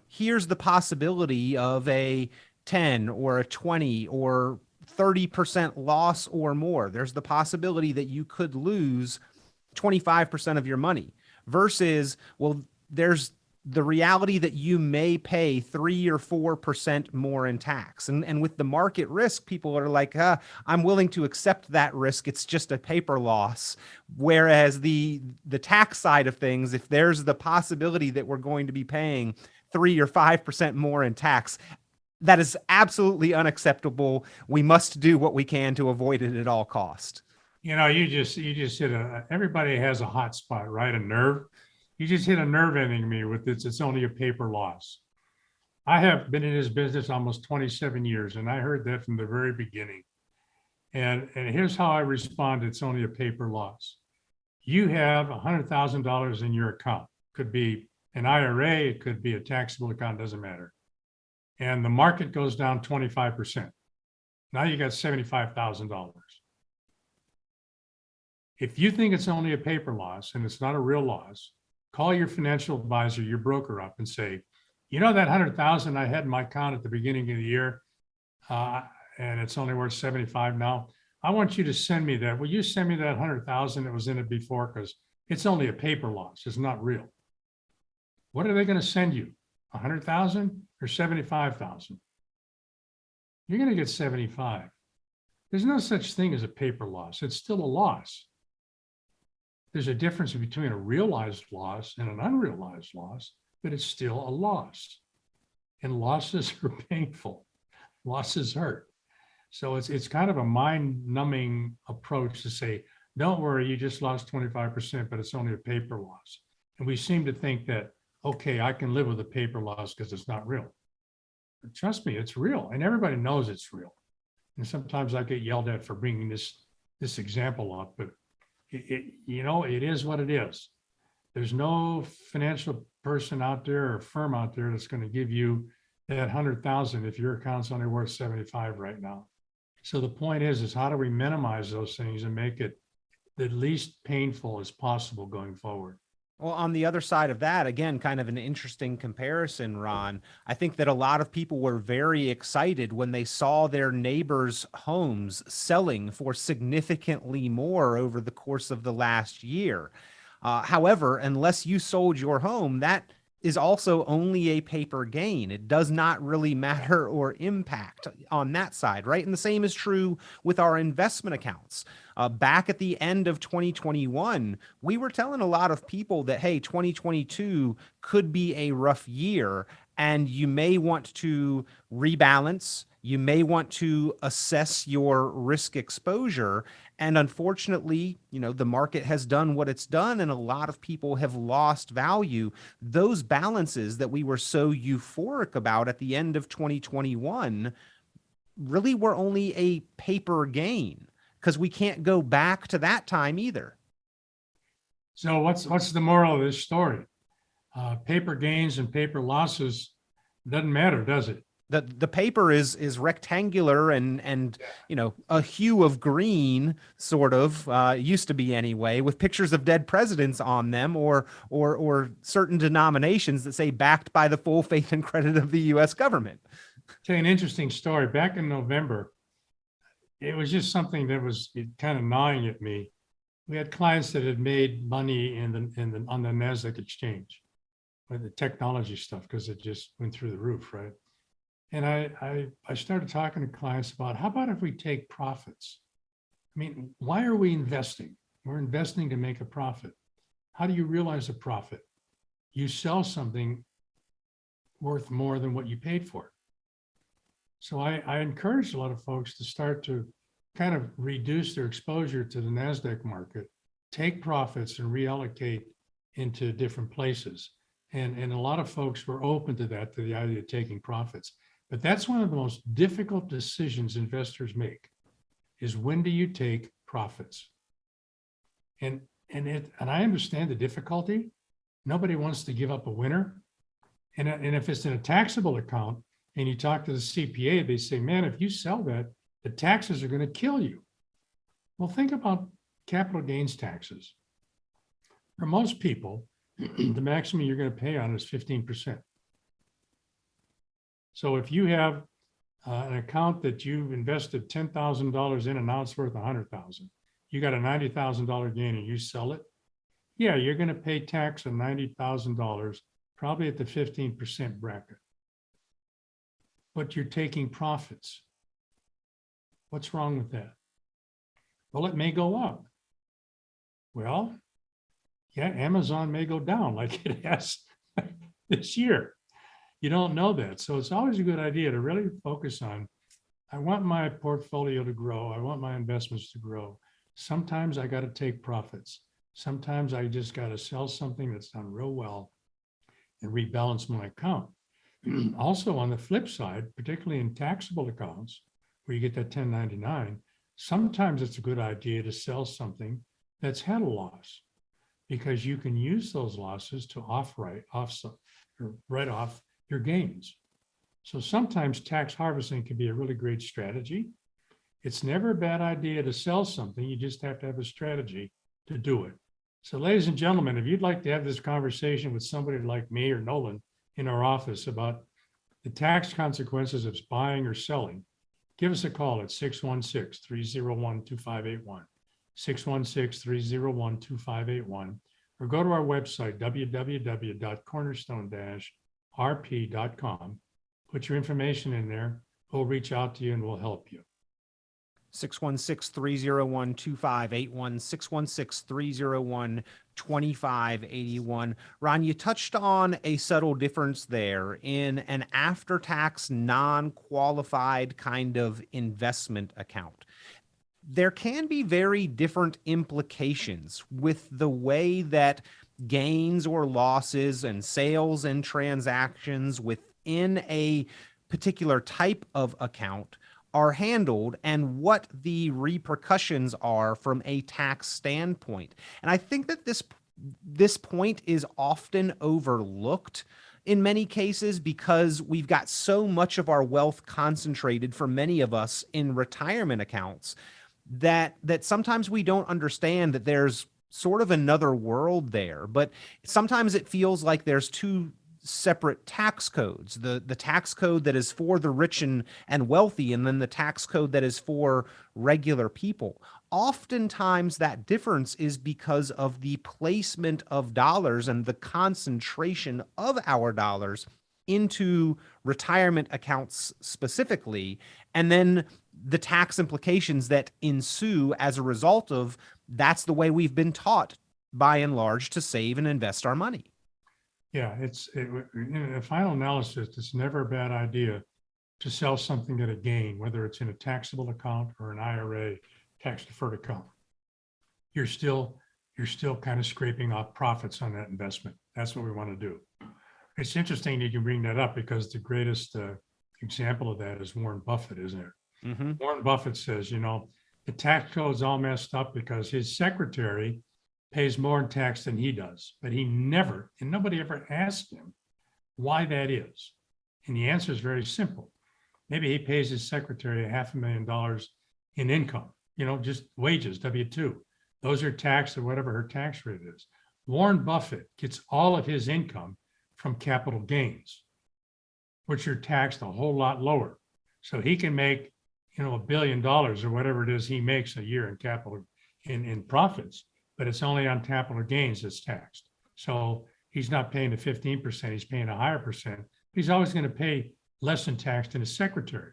Speaker 2: here's the possibility of a 10 or a 20 or 30% loss or more. There's the possibility that you could lose 25% of your money versus, well, there's the reality that you may pay 3 or 4% more in tax. And with the market risk, people are like, I'm willing to accept that risk. It's just a paper loss. Whereas the tax side of things, if there's the possibility that we're going to be paying 3 or 5% more in tax, that is absolutely unacceptable. We must do what we can to avoid it at all cost.
Speaker 3: You just hit everybody has a hot spot, right? A nerve. You just hit a nerve ending me with this. It's only a paper loss. I have been in this business almost 27 years, and I heard that from the very beginning. And here's how I respond. It's only a paper loss. You have $100,000 in your account. Could be an IRA, it could be a taxable account, doesn't matter. And the market goes down 25%. Now you got $75,000. If you think it's only a paper loss and it's not a real loss, call your financial advisor, your broker up and say, that 100,000 I had in my account at the beginning of the year, and it's only worth 75 now. I want you to send me that. Will you send me that 100,000 that was in it before? Because it's only a paper loss. It's not real. What are they going to send you? 100,000 or 75,000? You're going to get 75. There's no such thing as a paper loss. It's still a loss. There's a difference between a realized loss and an unrealized loss, but it's still a loss. And losses are painful. Losses hurt. So it's kind of a mind-numbing approach to say, don't worry, you just lost 25%, but it's only a paper loss. And we seem to think that, okay, I can live with a paper loss because it's not real. But trust me, it's real, and everybody knows it's real. And sometimes I get yelled at for bringing this example up, but it is what it is. There's no financial person out there or firm out there that's going to give you that 100,000 if your account's only worth 75 right now. So the point is how do we minimize those things and make it the least painful as possible going forward.
Speaker 2: Well, on the other side of that, again, kind of an interesting comparison, Ron. I think that a lot of people were very excited when they saw their neighbors' homes selling for significantly more over the course of the last year. However, unless you sold your home, that is also only a paper gain. It does not really matter or impact on that side, right? And the same is true with our investment accounts. Back at the end of 2021, we were telling a lot of people that, hey, 2022 could be a rough year, and you may want to rebalance. You may want to assess your risk exposure. And unfortunately, the market has done what it's done, and a lot of people have lost value. Those balances that we were so euphoric about at the end of 2021 really were only a paper gain, because we can't go back to that time either.
Speaker 3: So what's the moral of this story? Paper gains and paper losses doesn't matter, does it?
Speaker 2: The paper is rectangular and a hue of green, sort of, used to be anyway, with pictures of dead presidents on them, or certain denominations that say backed by the full faith and credit of the U.S. government.
Speaker 3: Tell you an interesting story. Back in November, it was just something that was kind of gnawing at me. We had clients that had made money on the NASDAQ exchange with the technology stuff, because it just went through the roof, right? And I started talking to clients about, how about if we take profits? I mean, why are we investing? We're investing to make a profit. How do you realize a profit? You sell something worth more than what you paid for it. So I encourage a lot of folks to start to kind of reduce their exposure to the NASDAQ market, take profits and reallocate into different places. And a lot of folks were open to that, to the idea of taking profits. But that's one of the most difficult decisions investors make, is when do you take profits? And I understand the difficulty. Nobody wants to give up a winner. And if it's in a taxable account and you talk to the CPA, they say, man, if you sell that, the taxes are going to kill you. Well, think about capital gains taxes. For most people, the maximum you're going to pay on is 15%. So if you have an account that you've invested $10,000 in and now it's worth $100,000, you got a $90,000 gain and you sell it, yeah, you're going to pay tax on $90,000, probably at the 15% bracket. But you're taking profits. What's wrong with that? Well, it may go up. Well, yeah, Amazon may go down like it has this year. You don't know that. So it's always a good idea to really focus on, I want my portfolio to grow. I want my investments to grow. Sometimes I got to take profits. Sometimes I just got to sell something that's done real well and rebalance my account. Also, on the flip side, particularly in taxable accounts where you get that 1099, sometimes it's a good idea to sell something that's had a loss, because you can use those losses to write off your gains. So sometimes tax harvesting can be a really great strategy. It's never a bad idea to sell something. You just have to have a strategy to do it. So ladies and gentlemen, if you'd like to have this conversation with somebody like me or Nolan in our office about the tax consequences of buying or selling, give us a call at 616-301-2581, 616-301-2581, or go to our website, www.cornerstone-rp.com. Put your information in there. We'll reach out to you and we'll help you.
Speaker 2: 616-301-2581, 616-301-2581. Ron, you touched on a subtle difference there in an after-tax, non-qualified kind of investment account. There can be very different implications with the way that gains or losses and sales and transactions within a particular type of account are handled and what the repercussions are from a tax standpoint. And I think that this point is often overlooked in many cases because we've got so much of our wealth concentrated for many of us in retirement accounts that sometimes we don't understand that there's sort of another world there, but sometimes it feels like there's two separate tax codes, the tax code that is for the rich and wealthy, and then the tax code that is for regular people. Oftentimes that difference is because of the placement of dollars and the concentration of our dollars into retirement accounts specifically, and then the tax implications that ensue as a result of that's the way we've been taught by and large to save and invest our money.
Speaker 3: Yeah, in a final analysis, it's never a bad idea to sell something at a gain, whether it's in a taxable account or an IRA tax deferred account. You're still kind of scraping off profits on that investment. That's what we want to do. It's interesting that you bring that up because the greatest example of that is Warren Buffett, isn't it?
Speaker 2: Mm-hmm.
Speaker 3: Warren Buffett says, the tax code's all messed up because his secretary pays more in tax than he does, but nobody ever asked him why that is. And the answer is very simple. Maybe he pays his secretary $500,000 in income, just wages, W-2. Those are taxed at whatever her tax rate is. Warren Buffett gets all of his income from capital gains, which are taxed a whole lot lower. So he can make, $1 billion or whatever it is he makes a year in capital in profits, but it's only on capital gains that's taxed. So he's not paying the 15%, he's paying a higher percent. He's always going to pay less in tax than his secretary.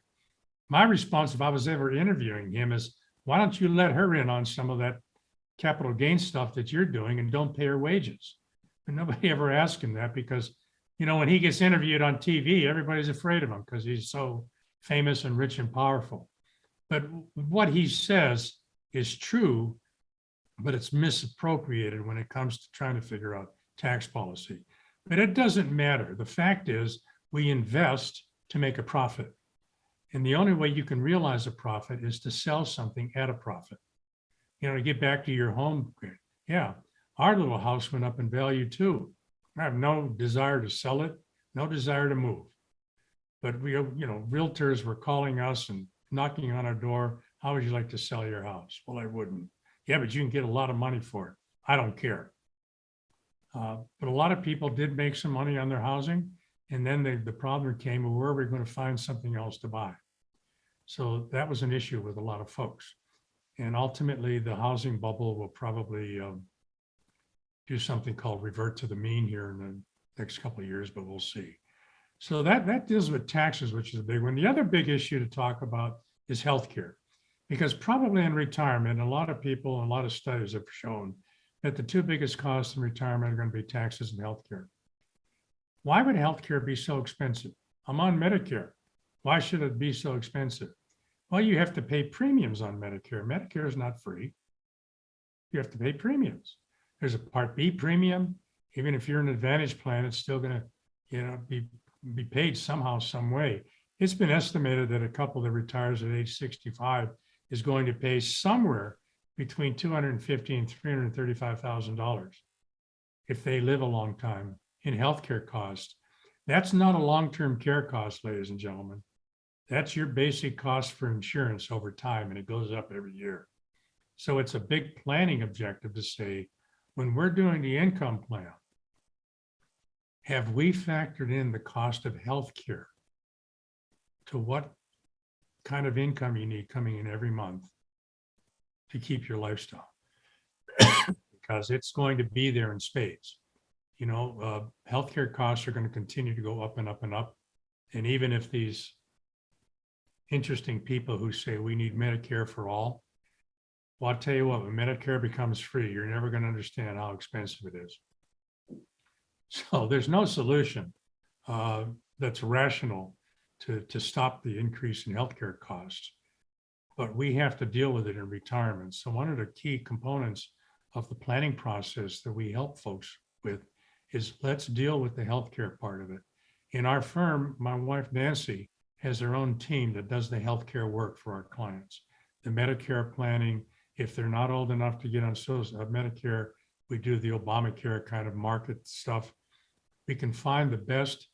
Speaker 3: My response, if I was ever interviewing him, is why don't you let her in on some of that capital gains stuff that you're doing and don't pay her wages? But nobody ever asked him that because, when he gets interviewed on TV, everybody's afraid of him because he's so famous and rich and powerful. But what he says is true, but it's misappropriated when it comes to trying to figure out tax policy. But it doesn't matter. The fact is we invest to make a profit. And the only way you can realize a profit is to sell something at a profit. To get back to your home, yeah, our little house went up in value too. I have no desire to sell it, no desire to move. But we, realtors were calling us and knocking on our door. How would you like to sell your house? Well, I wouldn't. Yeah, but you can get a lot of money for it. I don't care. But a lot of people did make some money on their housing. And then the problem came, well, where are we going to find something else to buy? So that was an issue with a lot of folks. And ultimately, the housing bubble will probably do something called revert to the mean here in the next couple of years, but we'll see. So that deals with taxes, which is a big one. The other big issue to talk about is healthcare, because probably in retirement, a lot of people and a lot of studies have shown that the two biggest costs in retirement are going to be taxes and healthcare. Why would healthcare be so expensive? I'm on Medicare. Why should it be so expensive? Well, you have to pay premiums on Medicare. Medicare is not free. You have to pay premiums. There's a Part B premium. Even if you're in an Advantage plan, it's still going to, be paid somehow, some way. It's been estimated that a couple that retires at age 65 is going to pay somewhere between $250,000 and $335,000 if they live a long time in healthcare costs. That's not a long-term care cost, ladies and gentlemen. That's your basic cost for insurance over time, and it goes up every year. So it's a big planning objective to say, when we're doing the income plan, have we factored in the cost of healthcare to what kind of income you need coming in every month to keep your lifestyle? Because it's going to be there in spades. Healthcare costs are going to continue to go up and up and up. And even if these interesting people who say we need Medicare for all, well, I'll tell you what, when Medicare becomes free, you're never going to understand how expensive it is. So there's no solution that's rational to stop the increase in healthcare costs, but we have to deal with it in retirement. So one of the key components of the planning process that we help folks with is let's deal with the healthcare part of it. In our firm, my wife, Nancy, has her own team that does the healthcare work for our clients. The Medicare planning, if they're not old enough to get on Medicare, we do the Obamacare kind of market stuff. We can find the best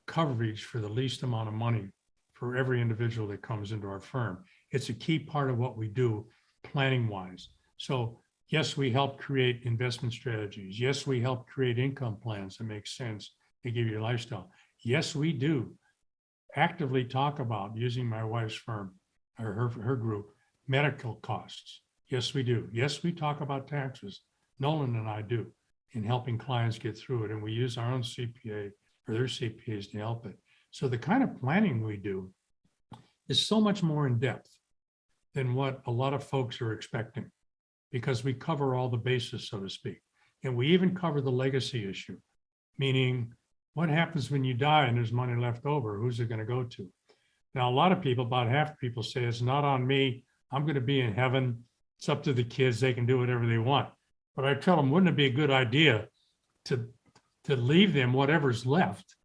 Speaker 3: coverage for the least amount of money for every individual that comes into our firm. It's a key part of what we do. planning wise. So yes, we help create investment strategies. Yes, we help create income plans that make sense to give you a lifestyle. Yes, we do actively talk about, using my wife's firm or her group, medical costs. Yes, we do. Yes, we talk about taxes. Nolan and I do, in helping clients get through it. And we use our own CPA or their CPAs to help it. So the kind of planning we do is so much more in depth than what a lot of folks are expecting, because we cover all the bases, so to speak. And we even cover the legacy issue, meaning what happens when you die and there's money left over? Who's it going to go to? Now, a lot of people, about half the people, say it's not on me. I'm going to be in heaven. It's up to the kids. They can do whatever they want. But I tell them, wouldn't it be a good idea to leave them whatever's left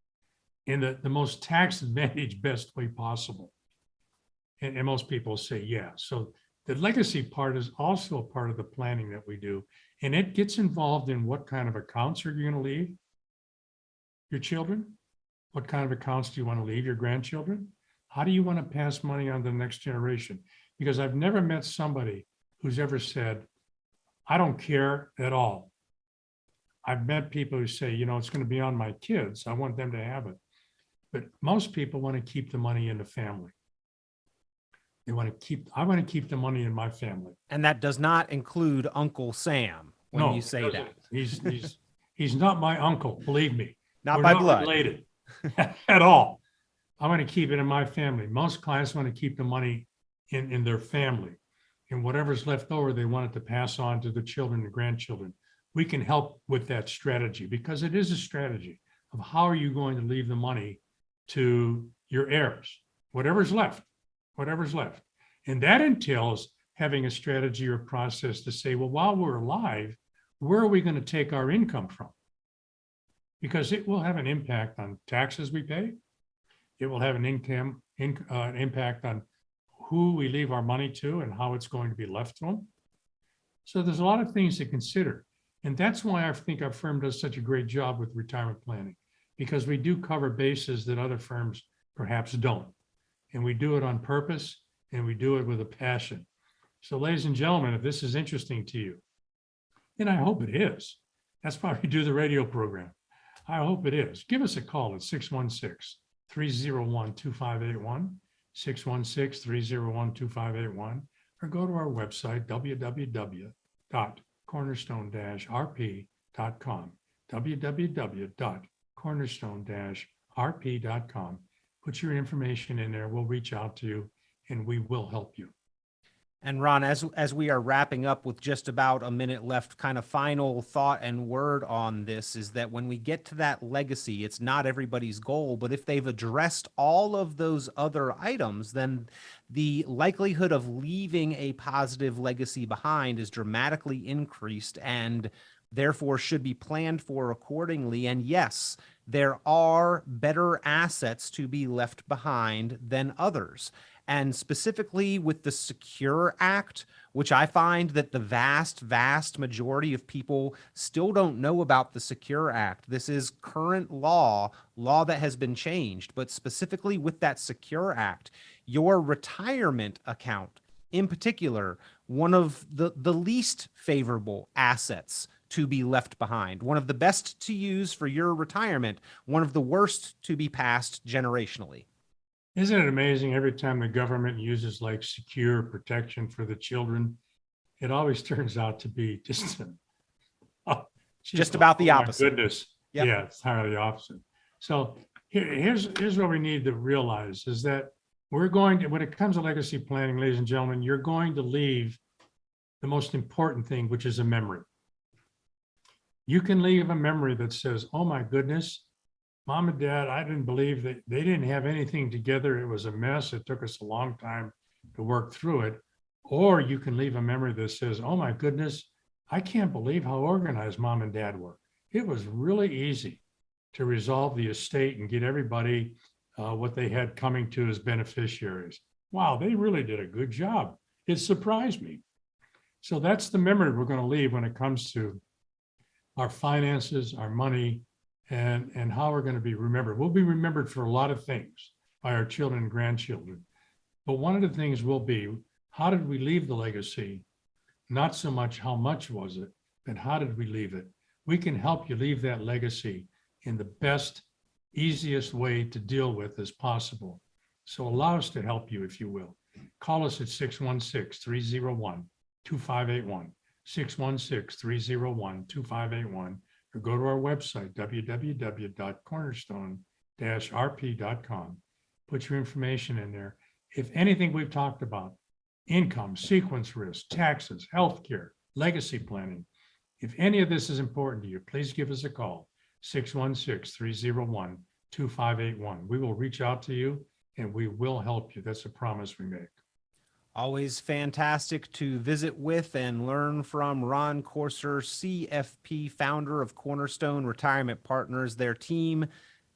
Speaker 3: in the most tax advantage best way possible? And most people say, yeah. So the legacy part is also a part of the planning that we do. And it gets involved in what kind of accounts are you going to leave your children? What kind of accounts do you want to leave your grandchildren? How do you want to pass money on to the next generation? Because I've never met somebody who's ever said, I don't care at all. I've met people who say, it's going to be on my kids. I want them to have it. But most people want to keep the money in the family. I want to keep the money in my family.
Speaker 2: And that does not include Uncle Sam when you say that.
Speaker 3: He's not my uncle, believe me.
Speaker 2: Not by blood.
Speaker 3: Related at all. I want to keep it in my family. Most clients want to keep the money in their family. And whatever's left over, they want it to pass on to the children and grandchildren. We can help with that strategy, because it is a strategy of how are you going to leave the money to your heirs, whatever's left. And that entails having a strategy or process to say, well, while we're alive, where are we going to take our income from? Because it will have an impact on taxes we pay. It will have an impact on who we leave our money to and how it's going to be left to them. So there's a lot of things to consider. And that's why I think our firm does such a great job with retirement planning, because we do cover bases that other firms perhaps don't. And we do it on purpose, and we do it with a passion. So ladies and gentlemen, if this is interesting to you, and I hope it is, that's why we do the radio program. I hope it is. Give us a call at 616-301-2581, 616-301-2581, or go to our website, www.cornerstone-rp.com, www.cornerstone-rp.com. Put your information in there. We'll reach out to you and we will help you.
Speaker 2: And Ron, as we are wrapping up with just about a minute left, kind of final thought and word on this is that when we get to that legacy, it's not everybody's goal, but if they've addressed all of those other items, then the likelihood of leaving a positive legacy behind is dramatically increased and therefore should be planned for accordingly. And yes, there are better assets to be left behind than others. And specifically with the Secure Act, which I find that the vast majority of people still don't know about the Secure Act. This is current law that has been changed, but specifically with that Secure Act, your retirement account in particular, one of the least favorable assets to be left behind, one of the best to use for your retirement, one of the worst to be passed generationally.
Speaker 3: Isn't it amazing every time the government uses like secure protection for the children, it always turns out to be just
Speaker 2: about the opposite.
Speaker 3: My goodness. Yep. Yeah, it's entirely the opposite. So here's what we need to realize is that we're going to, when it comes to legacy planning, ladies and gentlemen, you're going to leave the most important thing, which is a memory. You can leave a memory that says, oh my goodness, Mom and Dad, I didn't believe that they didn't have anything together. It was a mess. It took us a long time to work through it. Or you can leave a memory that says, oh my goodness, I can't believe how organized Mom and Dad were. It was really easy to resolve the estate and get everybody what they had coming to as beneficiaries. Wow, they really did a good job. It surprised me. So that's the memory we're going to leave when it comes to our finances, our money, and how we're going to be remembered. We'll be remembered for a lot of things by our children and grandchildren. But one of the things will be, how did we leave the legacy not so much how much was it, but how did we leave it? We can help you leave that legacy in the best, easiest way to deal with as possible. So allow us to help you, if you will. Call us at 616-301-2581, 616-301-2581, or go to our website, www.cornerstone-rp.com. Put your information in there. If anything we've talked about, income, sequence risk, taxes, healthcare, legacy planning, if any of this is important to you, please give us a call, 616-301-2581. We will reach out to you and we will help you. That's a promise we make.
Speaker 2: Always fantastic to visit with and learn from Ron Courser, CFP, founder of Cornerstone Retirement Partners. Their team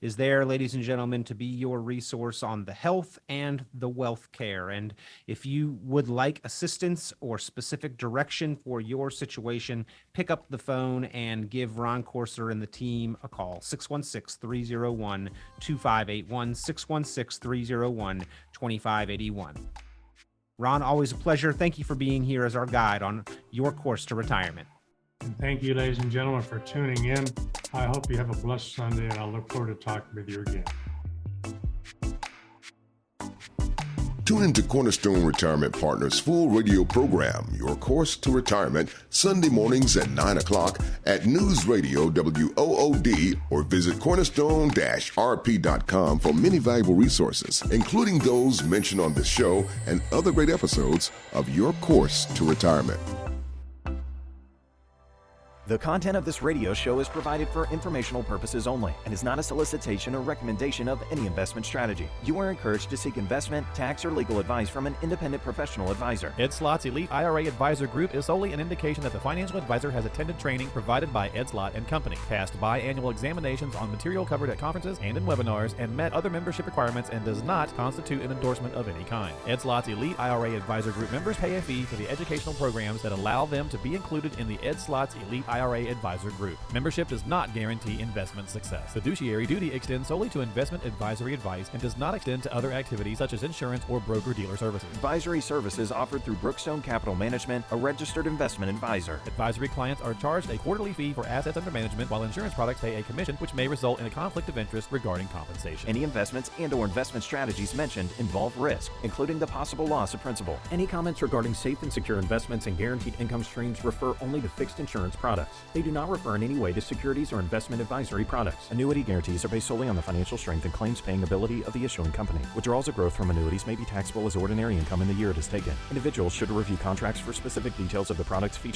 Speaker 2: is there, ladies and gentlemen, to be your resource on the health and the wealth care. And if you would like assistance or specific direction for your situation, pick up the phone and give Ron Courser and the team a call, 616-301-2581, 616-301-2581. Ron, always a pleasure. Thank you for being here as our guide on your course to retirement.
Speaker 3: And thank you, ladies and gentlemen, for tuning in. I hope you have a blessed Sunday, and I look forward to talking with you again.
Speaker 1: Tune into Cornerstone Retirement Partners' full radio program, Your Course to Retirement, Sunday mornings at 9 o'clock at News Radio WOOD, or visit cornerstone-rp.com for many valuable resources, including those mentioned on this show and other great episodes of Your Course to Retirement.
Speaker 4: The content of this radio show is provided for informational purposes only and is not a solicitation or recommendation of any investment strategy. You are encouraged to seek investment, tax, or legal advice from an independent professional advisor.
Speaker 5: Ed Slott's Elite IRA Advisor Group is solely an indication that the financial advisor has attended training provided by Ed Slott and Company, passed biannual examinations on material covered at conferences and in webinars, and met other membership requirements, and does not constitute an endorsement of any kind. Ed Slott's Elite IRA Advisor Group members pay a fee for the educational programs that allow them to be included in the Ed Slott's Elite IRA Advisor Group. Membership does not guarantee investment success. Fiduciary duty extends solely to investment advisory advice and does not extend to other activities such as insurance or broker-dealer services.
Speaker 4: Advisory services offered through Brookstone Capital Management, a registered investment advisor.
Speaker 5: Advisory clients are charged a quarterly fee for assets under management, while insurance products pay a commission, which may result in a conflict of interest regarding compensation.
Speaker 4: Any investments and/or investment strategies mentioned involve risk, including the possible loss of principal. Any comments regarding safe and secure investments and guaranteed income streams refer only to fixed insurance products. They do not refer in any way to securities or investment advisory products. Annuity guarantees are based solely on the financial strength and claims-paying ability of the issuing company. Withdrawals or growth from annuities may be taxable as ordinary income in the year it is taken. Individuals should review contracts for specific details of the products featured